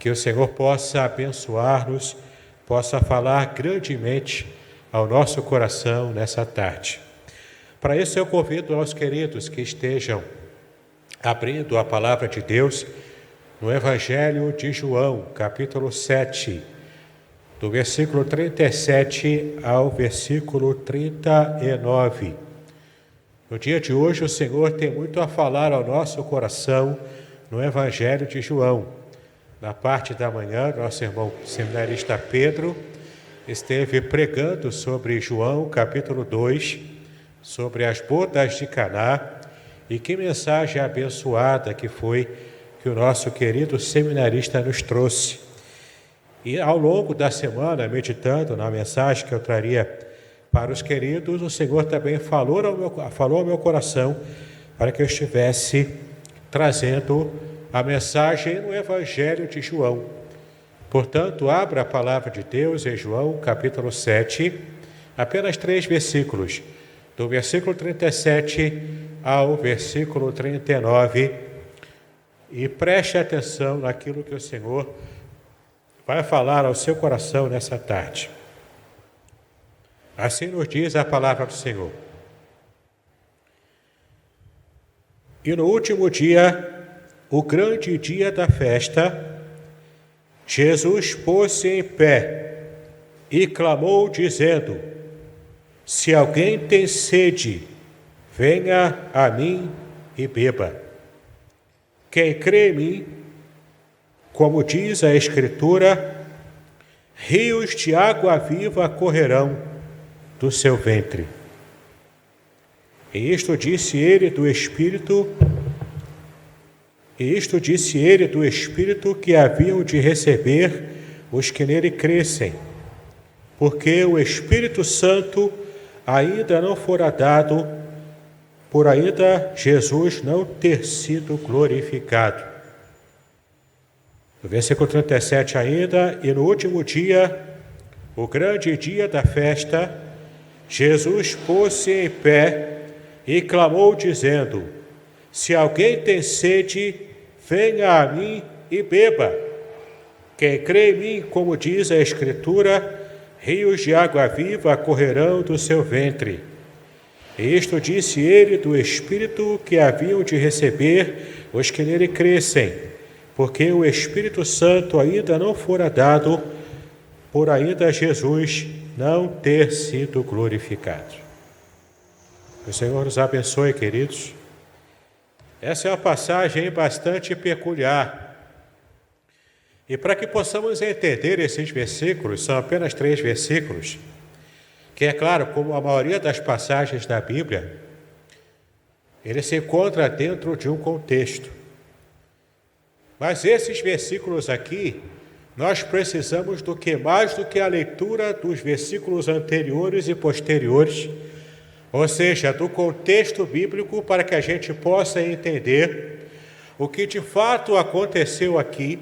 Que o Senhor possa abençoar-nos, possa falar grandemente ao nosso coração nessa tarde. Para isso eu convido aos queridos que estejam abrindo a palavra de Deus no Evangelho de João, capítulo 7, do versículo 37 ao versículo 39. No dia de hoje o Senhor tem muito a falar ao nosso coração no Evangelho de João. Na parte da manhã, nosso irmão seminarista Pedro esteve pregando sobre João, capítulo 2, sobre as bodas de Caná, e que mensagem abençoada que foi que o nosso querido seminarista nos trouxe. E ao longo da semana, meditando na mensagem que eu traria para os queridos, o Senhor também falou ao meu coração para que eu estivesse trazendo a mensagem no Evangelho de João. Portanto, abra a palavra de Deus em João, capítulo 7, apenas 3 versículos, do versículo 37 ao versículo 39, e preste atenção naquilo que o Senhor vai falar ao seu coração nessa tarde. Assim nos diz a palavra do Senhor. E no último dia, o grande dia da festa, Jesus pôs-se em pé e clamou, dizendo: Se alguém tem sede, venha a mim e beba. Quem crê em mim, como diz a Escritura, rios de água viva correrão do seu ventre. E isto disse ele do Espírito que haviam de receber os que nele crescem, porque o Espírito Santo ainda não fora dado, por ainda Jesus não ter sido glorificado. No versículo 37 ainda, e no último dia, o grande dia da festa, Jesus pôs-se em pé e clamou, dizendo: Se alguém tem sede, venha a mim e beba. Quem crê em mim, como diz a Escritura, rios de água viva correrão do seu ventre. E isto disse ele do Espírito que haviam de receber os que nele crescem, porque o Espírito Santo ainda não fora dado, por ainda Jesus não ter sido glorificado. O Senhor nos abençoe, queridos. Essa é uma passagem bastante peculiar. E para que possamos entender esses versículos, são apenas 3 versículos, que é claro, como a maioria das passagens da Bíblia, ele se encontra dentro de um contexto. Mas esses versículos aqui, nós precisamos do que mais do que a leitura dos versículos anteriores e posteriores, ou seja, do contexto bíblico, para que a gente possa entender o que de fato aconteceu aqui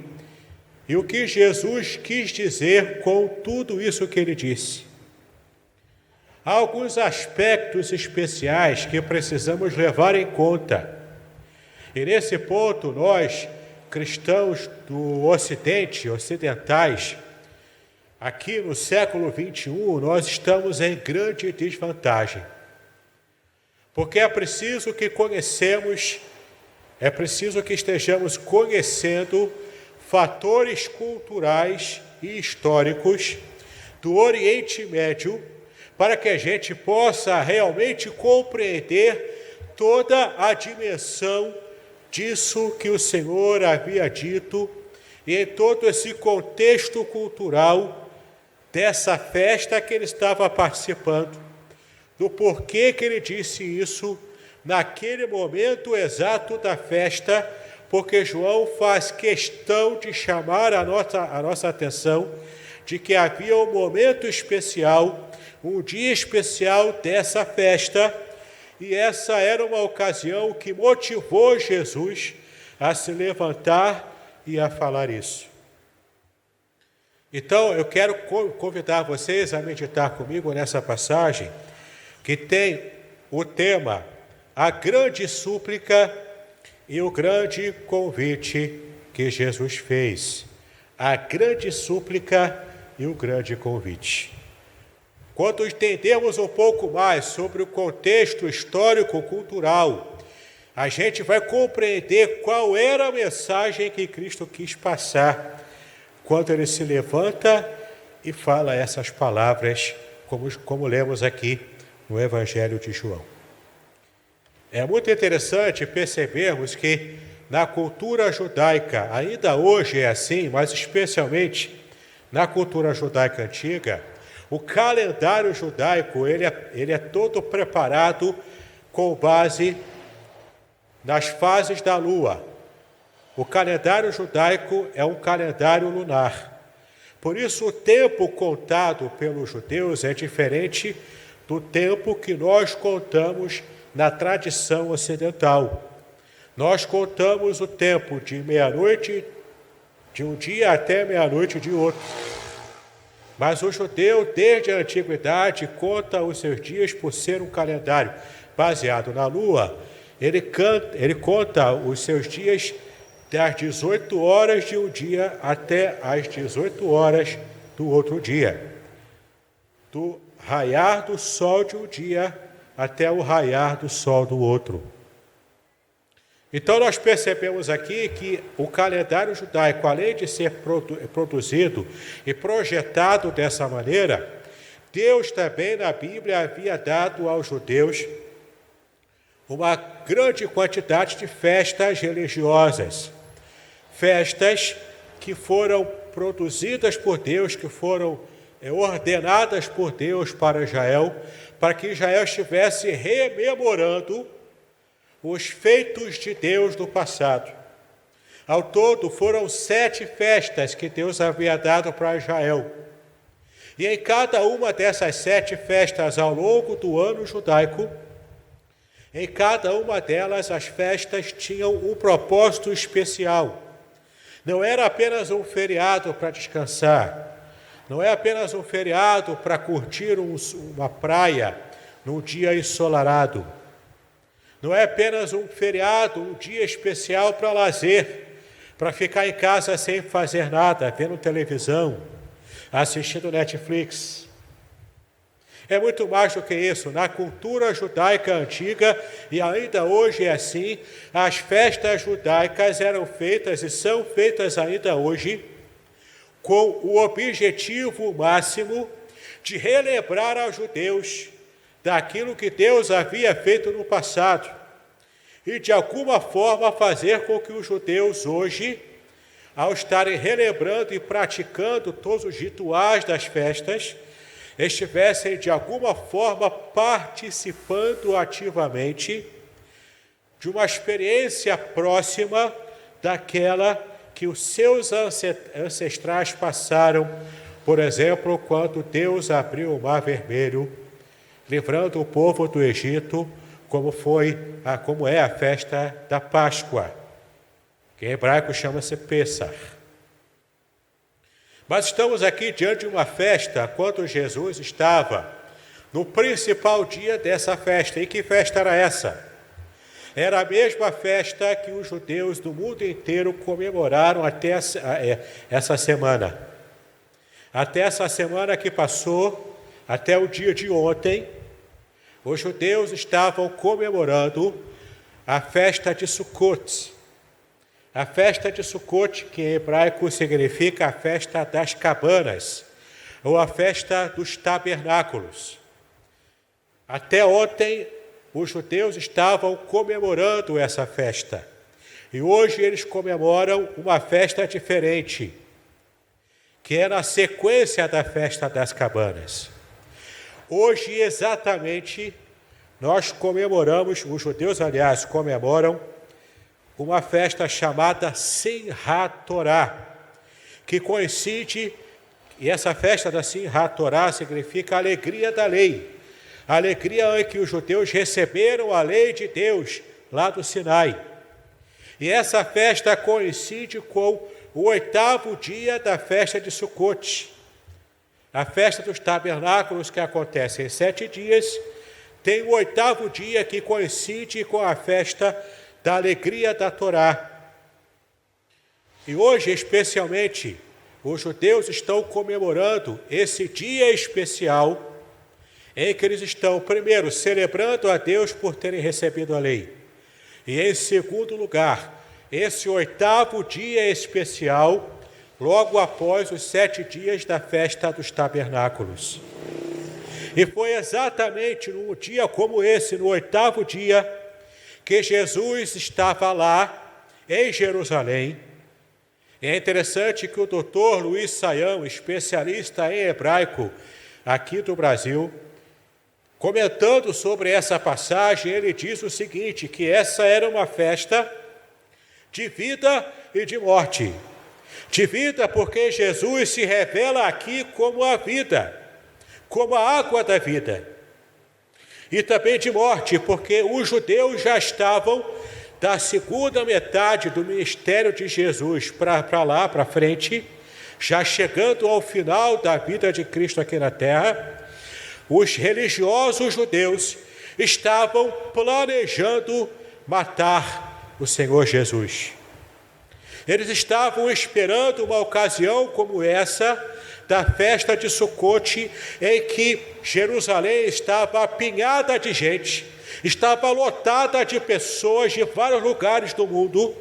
e o que Jesus quis dizer com tudo isso que ele disse. Há alguns aspectos especiais que precisamos levar em conta. E nesse ponto, nós, cristãos do Ocidente, ocidentais, aqui no século XXI, nós estamos em grande desvantagem. Porque é preciso que estejamos conhecendo fatores culturais e históricos do Oriente Médio, para que a gente possa realmente compreender toda a dimensão disso que o Senhor havia dito, e em todo esse contexto cultural dessa festa que ele estava participando, do porquê que ele disse isso naquele momento exato da festa, porque João faz questão de chamar a nossa atenção de que havia um momento especial, um dia especial dessa festa, e essa era uma ocasião que motivou Jesus a se levantar e a falar isso. Então, eu quero convidar vocês a meditar comigo nessa passagem, que tem o tema A Grande Súplica e o Grande Convite que Jesus fez. a grande súplica e o grande convite. Quando entendemos um pouco mais sobre o contexto histórico-cultural, a gente vai compreender qual era a mensagem que Cristo quis passar quando ele se levanta e fala essas palavras, como lemos aqui no Evangelho de João. É muito interessante percebermos que na cultura judaica, ainda hoje é assim, mas especialmente na cultura judaica antiga, o calendário judaico ele é todo preparado com base nas fases da lua. O calendário judaico é um calendário lunar. Por isso, o tempo contado pelos judeus é diferente do tempo que nós contamos na tradição ocidental. Nós contamos o tempo de meia-noite de um dia até meia-noite de outro. Mas o judeu, desde a antiguidade, conta os seus dias por ser um calendário baseado na lua. Ele conta os seus dias das 18 horas de um dia até as 18 horas do outro dia. Do raiar do sol de um dia até o raiar do sol do outro. Então nós percebemos aqui que o calendário judaico, além de ser produzido e projetado dessa maneira, Deus também na Bíblia havia dado aos judeus uma grande quantidade de festas religiosas. Festas que foram produzidas por Deus, que foram ordenadas por Deus para Israel, para que Israel estivesse rememorando os feitos de Deus no passado. Ao todo, foram 7 festas que Deus havia dado para Israel. E em cada uma dessas 7 festas ao longo do ano judaico, em cada uma delas as festas tinham um propósito especial. Não era apenas um feriado para descansar, não é apenas um feriado para curtir uma praia num dia ensolarado. Não é apenas um feriado, um dia especial para lazer, para ficar em casa sem fazer nada, vendo televisão, assistindo Netflix. É muito mais do que isso. Na cultura judaica antiga, e ainda hoje é assim, as festas judaicas eram feitas e são feitas ainda hoje com o objetivo máximo de relembrar aos judeus daquilo que Deus havia feito no passado e, de alguma forma, fazer com que os judeus hoje, ao estarem relembrando e praticando todos os rituais das festas, estivessem, de alguma forma, participando ativamente de uma experiência próxima daquela que os seus ancestrais passaram, por exemplo, quando Deus abriu o Mar Vermelho, livrando o povo do Egito, como é a festa da Páscoa, que em hebraico chama-se Pessah. Mas estamos aqui diante de uma festa quando Jesus estava no principal dia dessa festa. E que festa era essa? Era a mesma festa que os judeus do mundo inteiro comemoraram até essa semana. Até essa semana que passou, até o dia de ontem, os judeus estavam comemorando a festa de Sukkot. A festa de Sukkot, que em hebraico significa a festa das cabanas, ou a festa dos tabernáculos. Até ontem, os judeus estavam comemorando essa festa. E hoje eles comemoram uma festa diferente, que é na sequência da festa das cabanas. Hoje, exatamente, nós comemoramos, os judeus, aliás, comemoram uma festa chamada Simchat Torá, que coincide, e essa festa da Simchat Torá significa a alegria da lei, a alegria em que os judeus receberam a lei de Deus lá do Sinai. E essa festa coincide com o 8º dia da festa de Sukkot. A festa dos tabernáculos, que acontece em 7 dias, tem o 8º dia que coincide com a festa da alegria da Torá. E hoje, especialmente, os judeus estão comemorando esse dia especial em que eles estão, primeiro, celebrando a Deus por terem recebido a lei. E, em segundo lugar, esse 8º dia especial, logo após os 7 dias da festa dos tabernáculos. E foi exatamente num dia como esse, no 8º dia, que Jesus estava lá, em Jerusalém. E é interessante que o doutor Luiz Saião, especialista em hebraico aqui do Brasil, comentando sobre essa passagem, ele diz o seguinte, que essa era uma festa de vida e de morte. De vida porque Jesus se revela aqui como a vida, como a água da vida. E também de morte, porque os judeus já estavam da segunda metade do ministério de Jesus para lá, para frente, já chegando ao final da vida de Cristo aqui na terra, os religiosos judeus estavam planejando matar o Senhor Jesus. Eles estavam esperando uma ocasião como essa, da festa de Sucote, em que Jerusalém estava apinhada de gente, estava lotada de pessoas de vários lugares do mundo,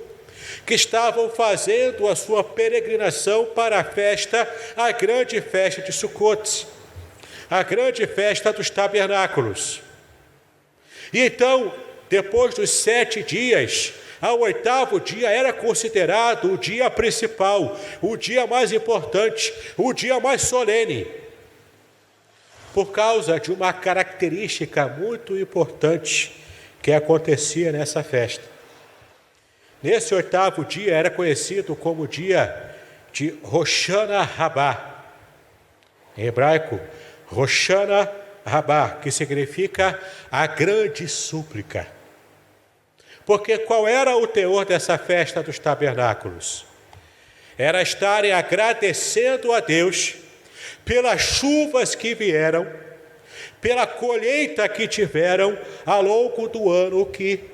que estavam fazendo a sua peregrinação para a festa, a grande festa de Sucote, a grande festa dos tabernáculos. E então, depois dos 7 dias, ao 8º dia era considerado o dia principal, o dia mais importante, o dia mais solene, por causa de uma característica muito importante que acontecia nessa festa. Nesse 8º dia era conhecido como o dia de Rosh Hashanah, em hebraico, Rosh Hashanah, que significa a grande súplica. Porque qual era o teor dessa festa dos tabernáculos? Era estarem agradecendo a Deus pelas chuvas que vieram, pela colheita que tiveram ao longo do ano que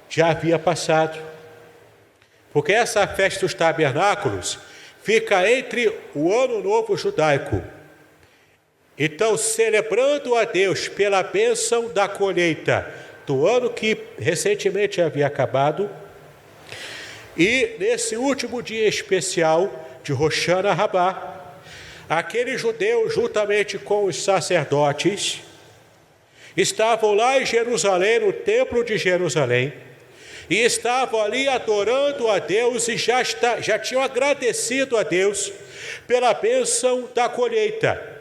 já havia passado. Porque essa festa dos tabernáculos fica entre o Ano Novo Judaico. Então, celebrando a Deus pela bênção da colheita do ano que recentemente havia acabado, e nesse último dia especial de Rosh Hashanah, aqueles judeus, juntamente com os sacerdotes, estavam lá em Jerusalém, no templo de Jerusalém, e estavam ali adorando a Deus e já tinham agradecido a Deus pela bênção da colheita.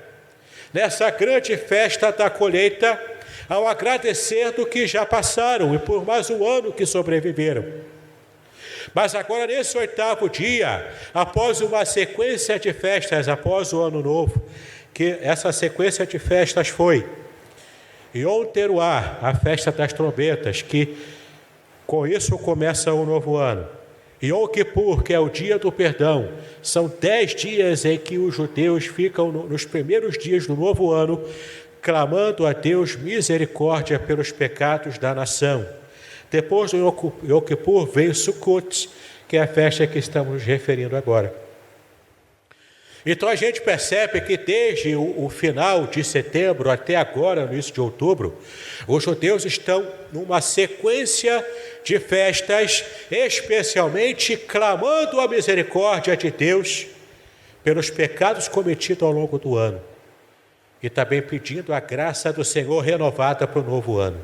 Nessa grande festa da colheita, ao agradecer do que já passaram e por mais um ano que sobreviveram. Mas agora, nesse 8º dia, após uma sequência de festas, após o Ano Novo, que essa sequência de festas foi Yom Teruah, a festa das trombetas, que com isso começa o novo ano. Yom Kippur, que é o dia do perdão, são 10 dias em que os judeus ficam nos primeiros dias do novo ano, clamando a Deus misericórdia pelos pecados da nação. Depois do Yom Kippur vem Sukkot, que é a festa que estamos nos referindo agora. Então a gente percebe que desde o final de setembro até agora, no início de outubro, os judeus estão numa sequência de festas, especialmente clamando a misericórdia de Deus pelos pecados cometidos ao longo do ano. E também pedindo a graça do Senhor renovada para o novo ano.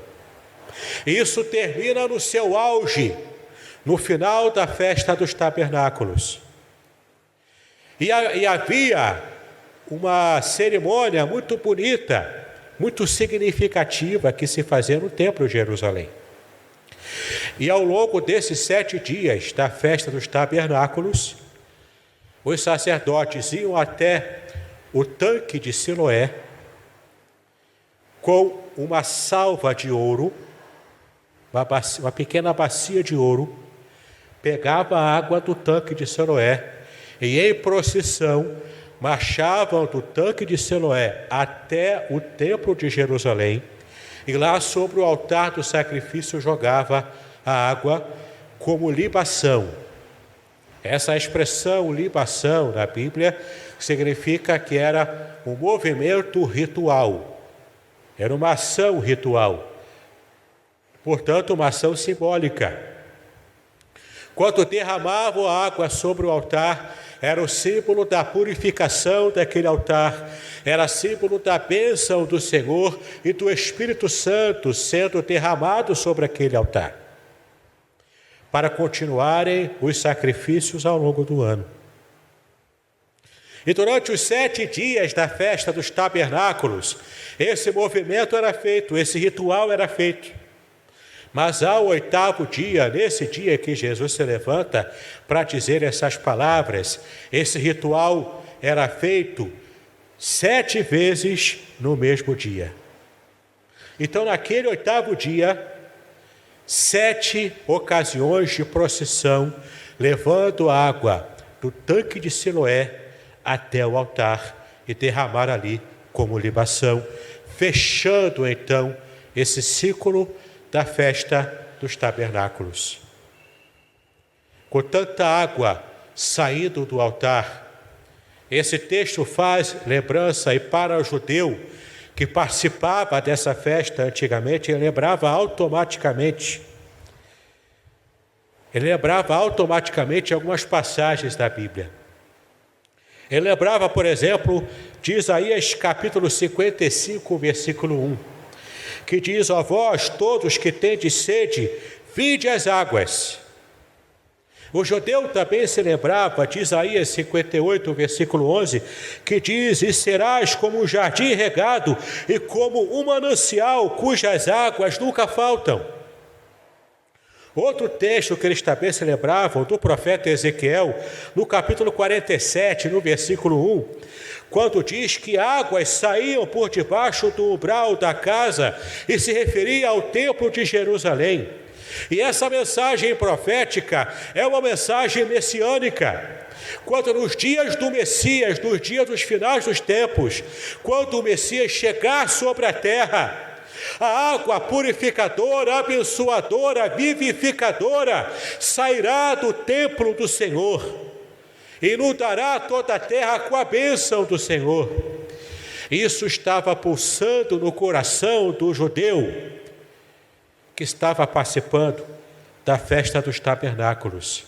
Isso termina no seu auge, no final da festa dos tabernáculos. E havia uma cerimônia muito bonita, muito significativa que se fazia no templo de Jerusalém. E ao longo desses 7 dias da festa dos tabernáculos, os sacerdotes iam até o tanque de Siloé com uma salva de ouro, uma pequena bacia de ouro, pegava a água do tanque de Siloé e em procissão marchavam do tanque de Siloé até o templo de Jerusalém e lá sobre o altar do sacrifício jogava a água como libação Essa expressão libação na Bíblia significa que era um movimento ritual, era uma ação ritual, portanto uma ação simbólica. Quando derramavam a água sobre o altar, era o símbolo da purificação daquele altar, era símbolo da bênção do Senhor e do Espírito Santo sendo derramado sobre aquele altar, para continuarem os sacrifícios ao longo do ano. E durante os 7 dias da festa dos tabernáculos, esse movimento era feito, esse ritual era feito. Mas ao 8º dia, nesse dia que Jesus se levanta para dizer essas palavras, esse ritual era feito 7 vezes no mesmo dia. Então, naquele 8º dia, 7 ocasiões de procissão, levando água do tanque de Siloé até o altar e derramar ali como libação, fechando então esse ciclo da festa dos tabernáculos. Com tanta água saindo do altar, esse texto faz lembrança, e para o judeu que participava dessa festa antigamente, ele lembrava automaticamente algumas passagens da Bíblia. Ele lembrava, por exemplo, de Isaías capítulo 55, versículo 1, que diz: ó vós todos que tendes sede, vinde às águas. O judeu também se lembrava de Isaías 58, versículo 11, que diz: e serás como um jardim regado e como um manancial cujas águas nunca faltam. Outro texto que eles também se lembravam, do profeta Ezequiel, no capítulo 47, no versículo 1, quando diz que águas saíam por debaixo do umbral da casa, e se referia ao templo de Jerusalém. E essa mensagem profética é uma mensagem messiânica. Quando nos dias do Messias, nos dias dos finais dos tempos, quando o Messias chegar sobre a terra, a água purificadora, abençoadora, vivificadora sairá do templo do Senhor, inundará toda a terra com a bênção do Senhor. Isso estava pulsando no coração do judeu que estava participando da festa dos tabernáculos.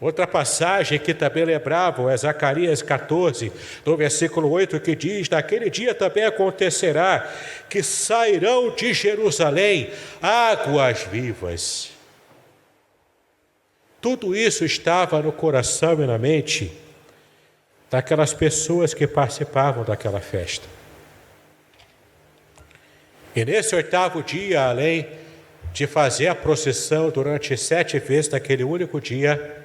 Outra passagem que também lembravam é Zacarias 14, no versículo 8, que diz: naquele dia também acontecerá que sairão de Jerusalém águas vivas. Tudo isso estava no coração e na mente daquelas pessoas que participavam daquela festa. E nesse 8º dia, além de fazer a procissão durante 7 vezes naquele único dia,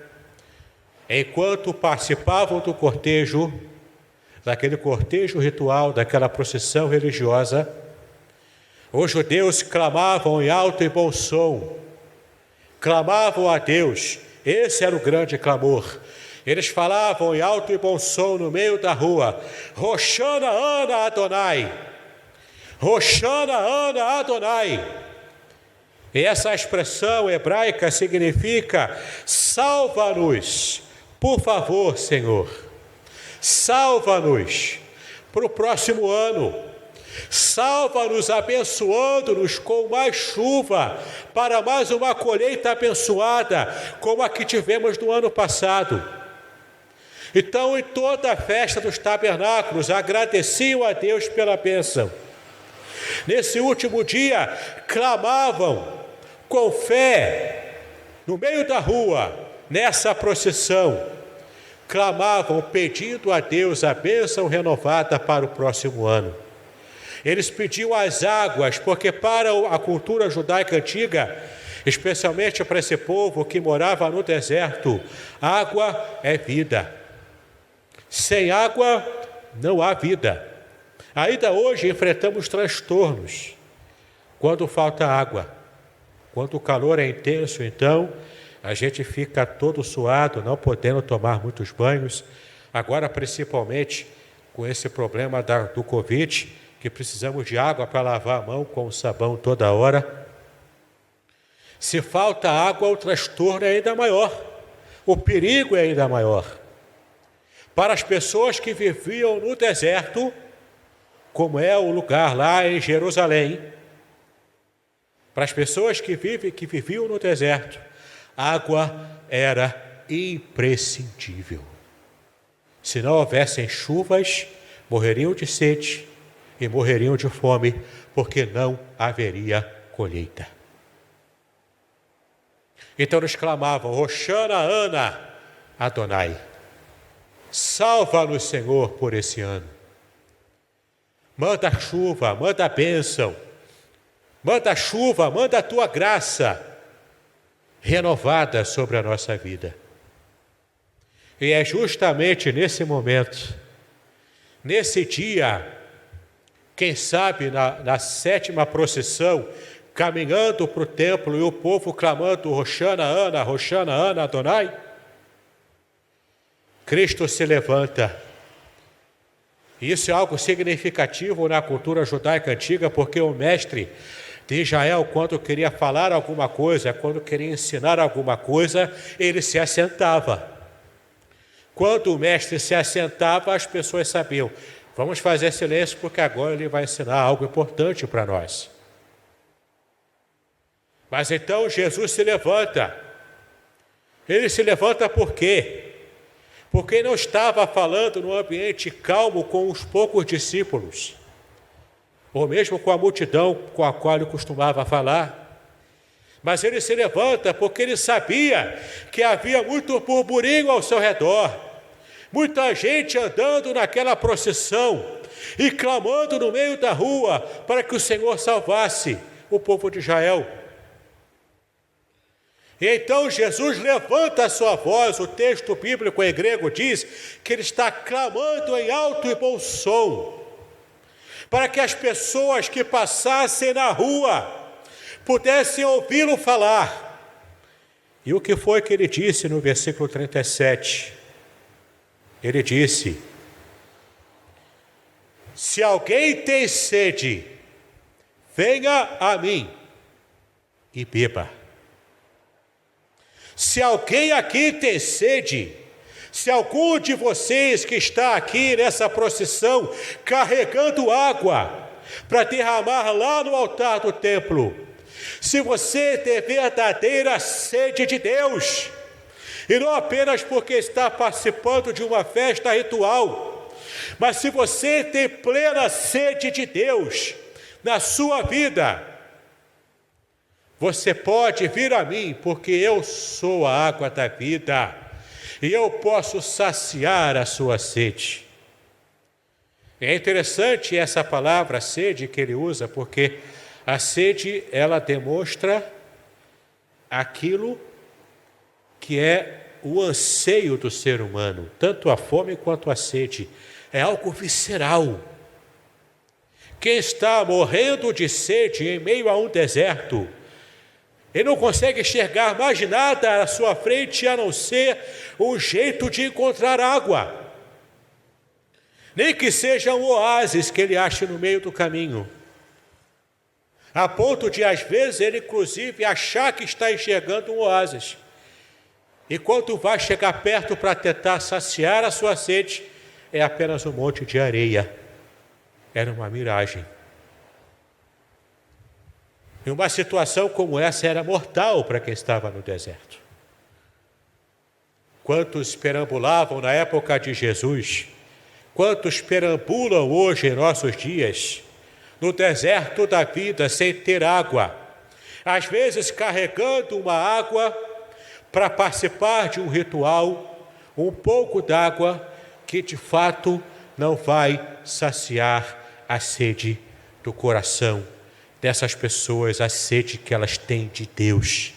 enquanto participavam do cortejo, daquele cortejo ritual, daquela procissão religiosa, os judeus clamavam em alto e bom som, clamavam a Deus. Esse era o grande clamor. Eles falavam em alto e bom som no meio da rua: Hoshana Ana Adonai, Hoshana Ana Adonai. E essa expressão hebraica significa: salva-nos, por favor, Senhor, salva-nos para o próximo ano, salva-nos abençoando-nos com mais chuva, para mais uma colheita abençoada, como a que tivemos no ano passado. Então, em toda a festa dos tabernáculos, agradeciam a Deus pela bênção. Nesse último dia, clamavam com fé, no meio da rua, nessa procissão, clamavam pedindo a Deus a bênção renovada para o próximo ano. Eles pediam as águas, porque para a cultura judaica antiga, especialmente para esse povo que morava no deserto, água é vida. Sem água não há vida. Ainda hoje enfrentamos transtornos quando falta água. Quando o calor é intenso, então, a gente fica todo suado, não podendo tomar muitos banhos. Agora, principalmente, com esse problema do Covid, que precisamos de água para lavar a mão com o sabão toda hora. Se falta água, o transtorno é ainda maior. o perigo é ainda maior. Para as pessoas que viviam no deserto, como é o lugar lá em Jerusalém, para as pessoas que viviam no deserto, água era imprescindível. Se não houvessem chuvas, morreriam de sede e morreriam de fome, porque não haveria colheita. Então eles clamavam: Hoshana Ana Adonai. Salva-nos, Senhor, por esse ano. Manda chuva, manda bênção. Manda chuva, manda a tua graça renovada sobre a nossa vida. E é justamente nesse momento, nesse dia, quem sabe na 7ª procissão, caminhando para o templo e o povo clamando Hoshana Ana Adonai, Cristo se levanta. E isso é algo significativo na cultura judaica antiga, porque o mestre de Israel, quando queria falar alguma coisa, quando queria ensinar alguma coisa, ele se assentava. Quando o mestre se assentava, as pessoas sabiam: vamos fazer silêncio, porque agora ele vai ensinar algo importante para nós. Mas então Jesus se levanta. Ele se levanta por quê? Porque não estava falando num ambiente calmo com os poucos discípulos, ou mesmo com a multidão com a qual ele costumava falar. Mas ele se levanta porque ele sabia que havia muito burburinho ao seu redor, muita gente andando naquela procissão e clamando no meio da rua para que o Senhor salvasse o povo de Israel. E então Jesus levanta a sua voz. O texto bíblico em grego diz que ele está clamando em alto e bom som, para que as pessoas que passassem na rua pudessem ouvi-lo falar. E o que foi que ele disse no versículo 37? Ele disse: se alguém tem sede, venha a mim e beba. Se alguém aqui tem sede, se algum de vocês que está aqui nessa procissão carregando água para derramar lá no altar do templo, se você tem verdadeira sede de Deus, e não apenas porque está participando de uma festa ritual, mas se você tem plena sede de Deus na sua vida, você pode vir a mim, porque eu sou a água da vida e eu posso saciar a sua sede. É interessante essa palavra sede que ele usa, porque a sede, ela demonstra aquilo que é o anseio do ser humano, tanto a fome quanto a sede. É algo visceral. Quem está morrendo de sede em meio a um deserto, ele não consegue enxergar mais nada à sua frente a não ser um jeito de encontrar água. Nem que seja um oásis que ele ache no meio do caminho. A ponto de, às vezes, ele inclusive achar que está enxergando um oásis. E quando vai chegar perto para tentar saciar a sua sede, é apenas um monte de areia. Era uma miragem. E uma situação como essa era mortal para quem estava no deserto. Quantos perambulavam na época de Jesus, quantos perambulam hoje em nossos dias, no deserto da vida, sem ter água, às vezes carregando uma água para participar de um ritual, um pouco d'água que de fato não vai saciar a sede do coração dessas pessoas, a sede que elas têm de Deus.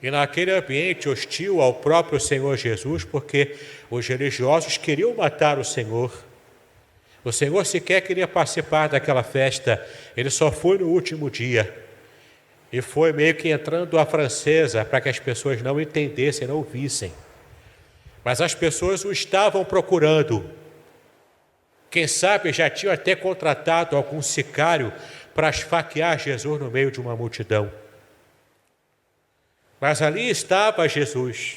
E naquele ambiente hostil ao próprio Senhor Jesus, porque os religiosos queriam matar o Senhor sequer queria participar daquela festa, ele só foi no último dia. E foi meio que entrando à francesa para que as pessoas não entendessem, não ouvissem. Mas as pessoas o estavam procurando. Quem sabe já tinham até contratado algum sicário para esfaquear Jesus no meio de uma multidão. Mas ali estava Jesus,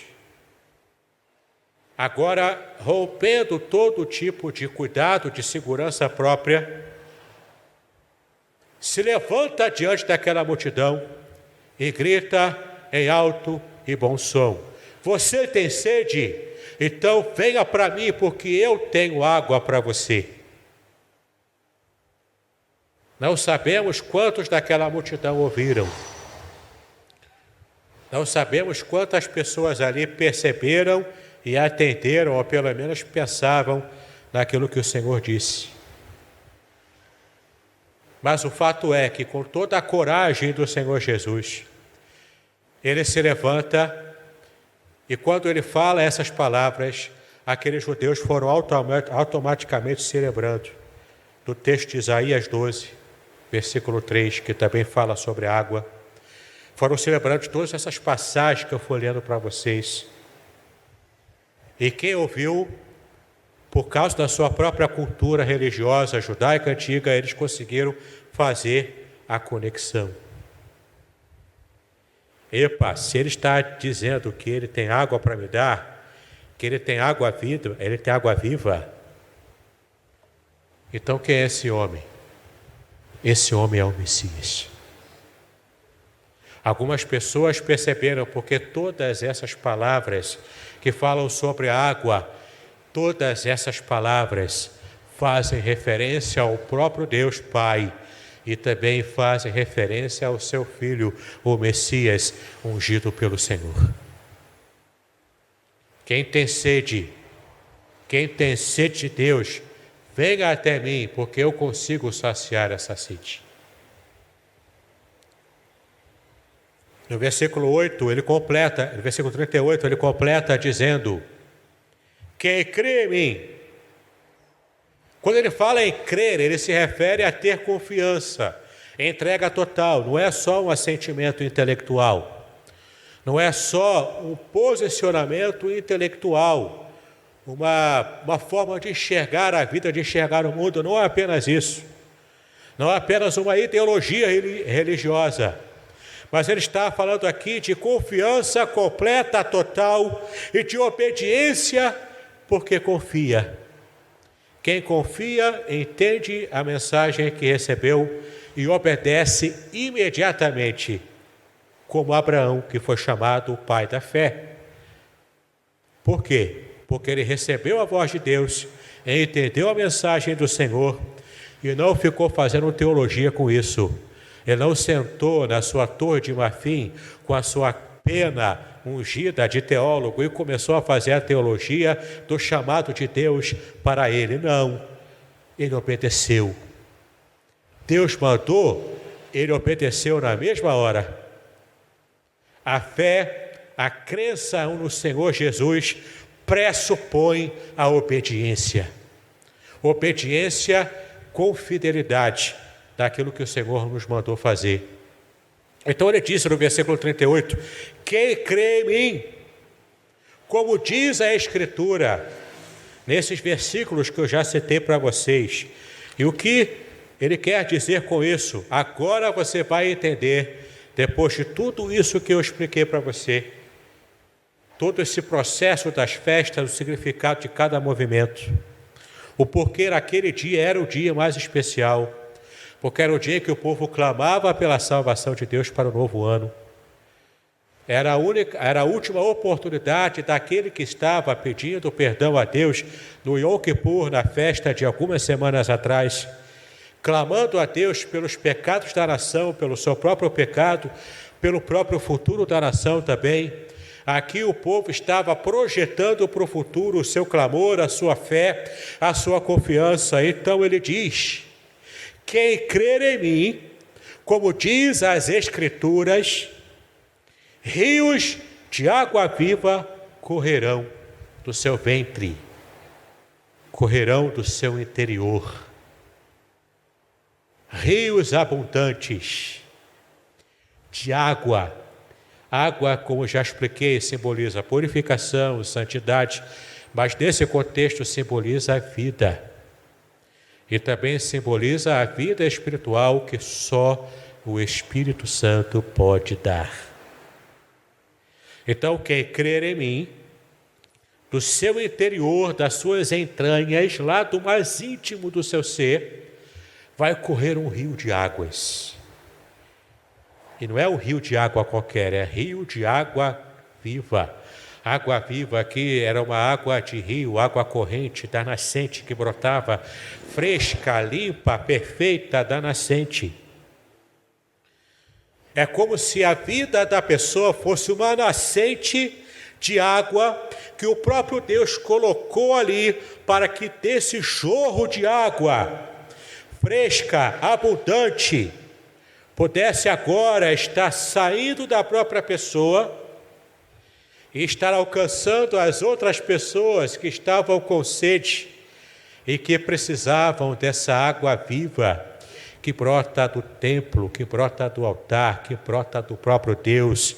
agora rompendo todo tipo de cuidado, de segurança própria, se levanta diante daquela multidão e grita em alto e bom som: você tem sede? Então venha para mim, porque eu tenho água para você. Não sabemos quantos daquela multidão ouviram. Não sabemos quantas pessoas ali perceberam e atenderam, ou pelo menos pensavam naquilo que o Senhor disse. Mas o fato é que, com toda a coragem do Senhor Jesus, ele se levanta e, quando ele fala essas palavras, aqueles judeus foram automaticamente celebrando. Do texto de Isaías 12, versículo 3, que também fala sobre a água, foram celebrando todas essas passagens que eu fui lendo para vocês. E quem ouviu, por causa da sua própria cultura religiosa judaica antiga, eles conseguiram fazer a conexão. Epa, se ele está dizendo que ele tem água para me dar, que ele tem água viva, ele tem água viva, então quem é esse homem? Esse homem é o Messias. Algumas pessoas perceberam, porque todas essas palavras que falam sobre a água, todas essas palavras fazem referência ao próprio Deus Pai e também fazem referência ao seu Filho, o Messias, ungido pelo Senhor. Quem tem sede de Deus, venha até mim, porque eu consigo saciar essa sede. No versículo 8, ele completa, no versículo 38, ele completa dizendo: quem crê em mim. Quando ele fala em crer, ele se refere a ter confiança, entrega total, não é só um assentimento intelectual, não é só um posicionamento intelectual, uma forma de enxergar a vida, de enxergar o mundo, não é apenas isso, não é apenas uma ideologia religiosa, mas ele está falando aqui de confiança completa, total e de obediência, porque confia. Quem confia entende a mensagem que recebeu e obedece imediatamente, como Abraão, que foi chamado o pai da fé. Por quê? Porque ele recebeu a voz de Deus, entendeu a mensagem do Senhor e não ficou fazendo teologia com isso. Ele não sentou na sua torre de marfim com a sua pena ungida de teólogo e começou a fazer a teologia do chamado de Deus para ele. Não, ele obedeceu. Deus mandou, ele obedeceu na mesma hora. A fé, a crença no Senhor Jesus pressupõe a obediência. Obediência com fidelidade daquilo que o Senhor nos mandou fazer. Então ele disse no versículo 38, quem crê em mim, como diz a Escritura, nesses versículos que eu já citei para vocês. E o que ele quer dizer com isso? Agora você vai entender, depois de tudo isso que eu expliquei para você, todo esse processo das festas, o significado de cada movimento, o porquê aquele dia era o dia mais especial, porque era o dia que o povo clamava pela salvação de Deus para o novo ano. Era a última oportunidade daquele que estava pedindo perdão a Deus no Yom Kippur, na festa de algumas semanas atrás, clamando a Deus pelos pecados da nação, pelo seu próprio pecado, pelo próprio futuro da nação também. Aqui o povo estava projetando para o futuro o seu clamor, a sua fé, a sua confiança. Então ele diz: quem crer em mim, como diz as Escrituras, rios de água viva correrão do seu ventre, correrão do seu interior. Rios abundantes de água. Água, como já expliquei, simboliza purificação, santidade, mas nesse contexto simboliza a vida. E também simboliza a vida espiritual que só o Espírito Santo pode dar. Então, quem crer em mim, do seu interior, das suas entranhas, lá do mais íntimo do seu ser, vai correr um rio de águas. E não é um rio de água qualquer, é rio de água viva. Água viva aqui era uma água de rio, água corrente da nascente que brotava fresca, limpa, perfeita da nascente. É como se a vida da pessoa fosse uma nascente de água que o próprio Deus colocou ali para que desse jorro de água fresca, abundante, pudesse agora estar saindo da própria pessoa e estar alcançando as outras pessoas que estavam com sede e que precisavam dessa água viva que brota do templo, que brota do altar, que brota do próprio Deus,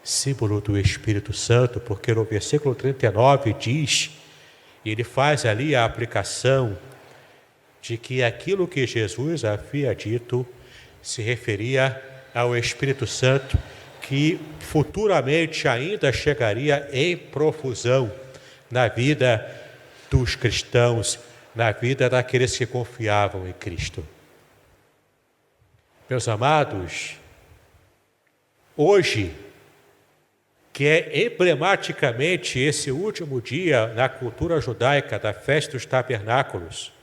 símbolo do Espírito Santo, porque no versículo 39 diz, e ele faz ali a aplicação de que aquilo que Jesus havia dito se referia ao Espírito Santo, que futuramente ainda chegaria em profusão na vida dos cristãos, na vida daqueles que confiavam em Cristo. Meus amados, hoje, que é emblematicamente esse último dia na cultura judaica da festa dos tabernáculos,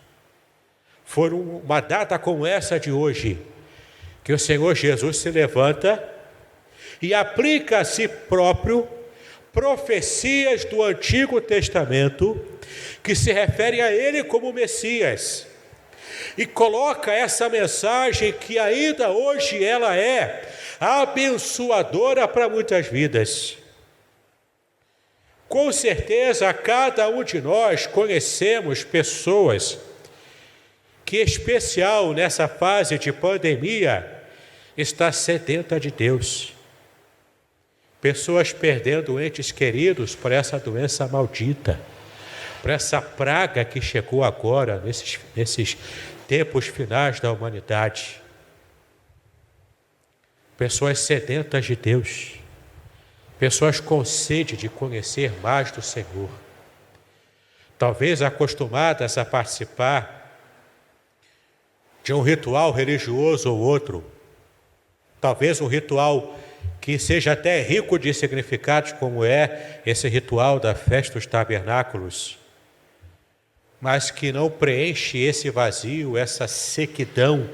foi uma data como essa de hoje, que o Senhor Jesus se levanta e aplica a si próprio profecias do Antigo Testamento que se referem a ele como Messias. E coloca essa mensagem que ainda hoje ela é abençoadora para muitas vidas. Com certeza, cada um de nós conhecemos pessoas que, em especial nessa fase de pandemia, está sedenta de Deus. Pessoas perdendo entes queridos por essa doença maldita, por essa praga que chegou agora, nesses tempos finais da humanidade. Pessoas sedentas de Deus, pessoas com sede de conhecer mais do Senhor, talvez acostumadas a participar de um ritual religioso ou outro, talvez um ritual que seja até rico de significados, como é esse ritual da festa dos tabernáculos, mas que não preenche esse vazio, essa sequidão,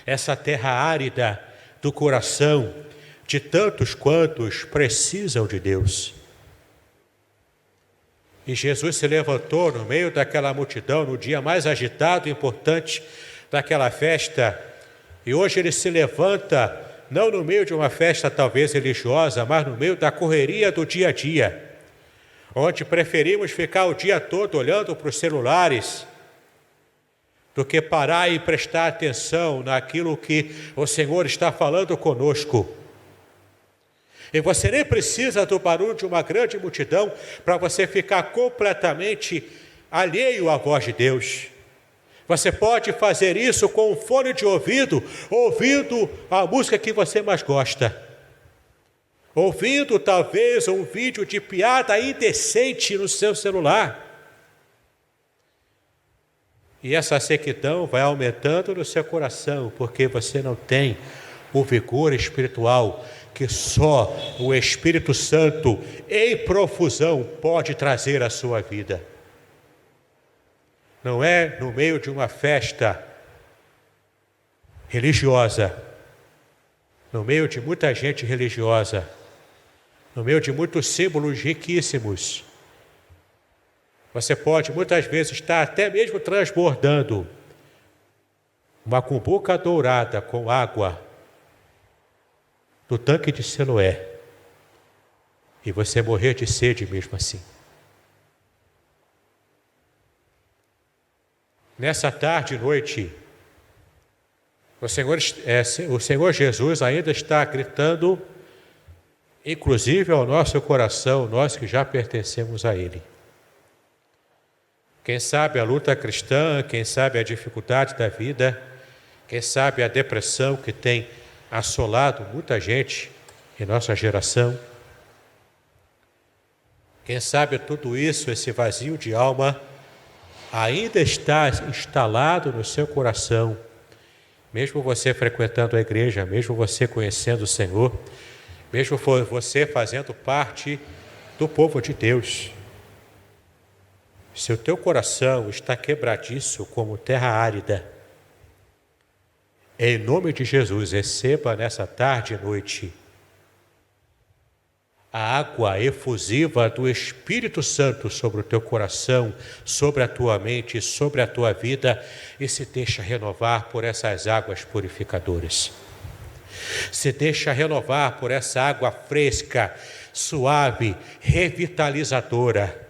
essa terra árida do coração de tantos quantos precisam de Deus. E Jesus se levantou no meio daquela multidão, no dia mais agitado e importante daquela festa, e hoje ele se levanta não no meio de uma festa talvez religiosa, mas no meio da correria do dia a dia, onde preferimos ficar o dia todo olhando para os celulares, do que parar e prestar atenção naquilo que o Senhor está falando conosco. E você nem precisa do barulho de uma grande multidão para você ficar completamente alheio à voz de Deus. Você pode fazer isso com um fone de ouvido, ouvindo a música que você mais gosta. Ouvindo talvez um vídeo de piada indecente no seu celular. E essa sequidão vai aumentando no seu coração, porque você não tem o vigor espiritual que só o Espírito Santo em profusão pode trazer à sua vida. Não é no meio de uma festa religiosa, no meio de muita gente religiosa, no meio de muitos símbolos riquíssimos. Você pode muitas vezes estar até mesmo transbordando uma cumbuca dourada com água do tanque de Siloé e você morrer de sede mesmo assim. Nessa tarde e noite, o Senhor Jesus ainda está gritando, inclusive ao nosso coração, nós que já pertencemos a Ele. Quem sabe a luta cristã, quem sabe a dificuldade da vida, quem sabe a depressão que tem assolado muita gente em nossa geração, Quem sabe tudo isso, esse vazio de alma, ainda está instalado no seu coração, mesmo você frequentando a igreja, mesmo você conhecendo o Senhor, mesmo você fazendo parte do povo de Deus. Se o teu coração está quebradiço como terra árida, em nome de Jesus, receba nessa tarde e noite a água efusiva do Espírito Santo sobre o teu coração, sobre a tua mente, sobre a tua vida, e se deixa renovar por essas águas purificadoras. Se deixa renovar por essa água fresca, suave, revitalizadora,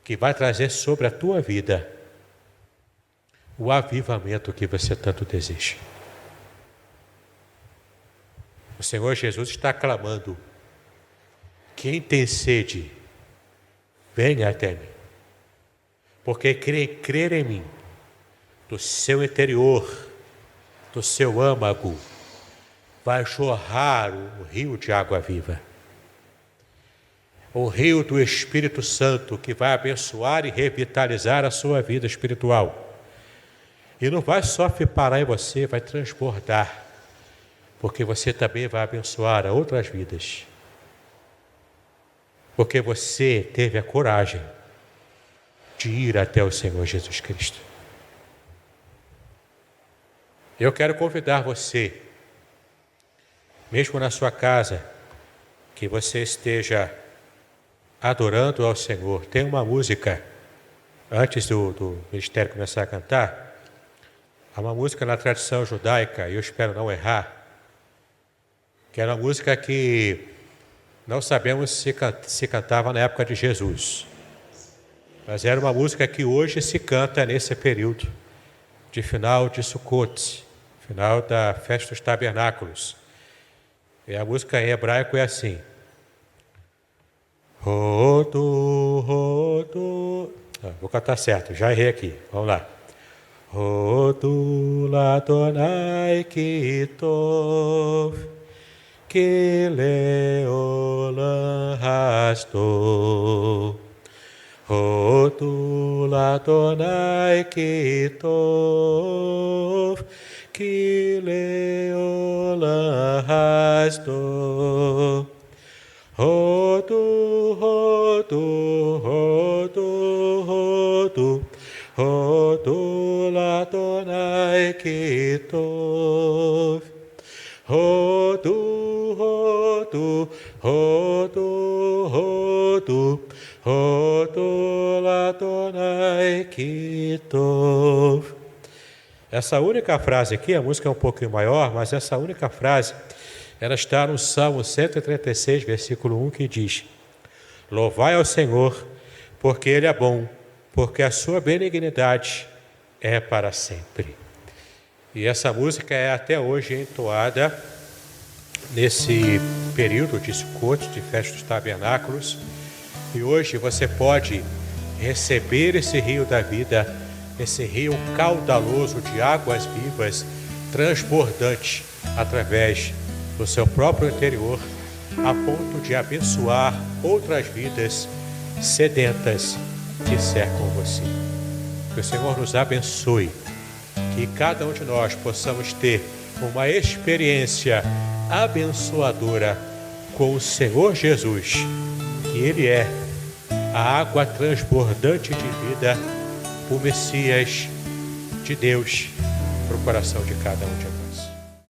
que vai trazer sobre a tua vida o avivamento que você tanto deseja. O Senhor Jesus está clamando: quem tem sede, venha até mim. Porque crer em mim, do seu interior, do seu âmago, vai jorrar o rio de água viva. O rio do Espírito Santo, que vai abençoar e revitalizar a sua vida espiritual. E não vai só parar em você, vai transbordar, porque você também vai abençoar a outras vidas. Porque você teve a coragem de ir até o Senhor Jesus Cristo. Eu quero convidar você, mesmo na sua casa, que você esteja adorando ao Senhor. Tem uma música, antes do ministério começar a cantar, há uma música na tradição judaica, e eu espero não errar, que era uma música que não sabemos se cantava na época de Jesus, mas era uma música que hoje se canta nesse período de final de Sukkot, final da festa dos tabernáculos. E a música em hebraico é assim: Rodo, rodo. Vou cantar certo, já errei aqui, vamos lá. Rodo ladonai kitov, que leolam rasto. Rodo ladonai kitov, que leolam rasto. Rodo, rodo, rodo, rodo, rodo ladonai kitov. Rodo, rodo, rodo, rodo, rodo ladonai kitov. Essa única frase aqui, a música é um pouquinho maior, mas essa única frase, ela está no Salmo 136, versículo 1, que diz: Louvai ao Senhor, porque Ele é bom, porque a sua benignidade é para sempre. E essa música é até hoje entoada nesse período de Sukkot, de festa dos tabernáculos. E hoje você pode receber esse rio da vida, esse rio caudaloso de águas vivas, transbordante através do seu próprio interior, a ponto de abençoar outras vidas sedentas que cercam você. Que o Senhor nos abençoe, que cada um de nós possamos ter uma experiência abençoadora com o Senhor Jesus, que Ele é a água transbordante de vida, o Messias de Deus, para o coração de cada um de nós.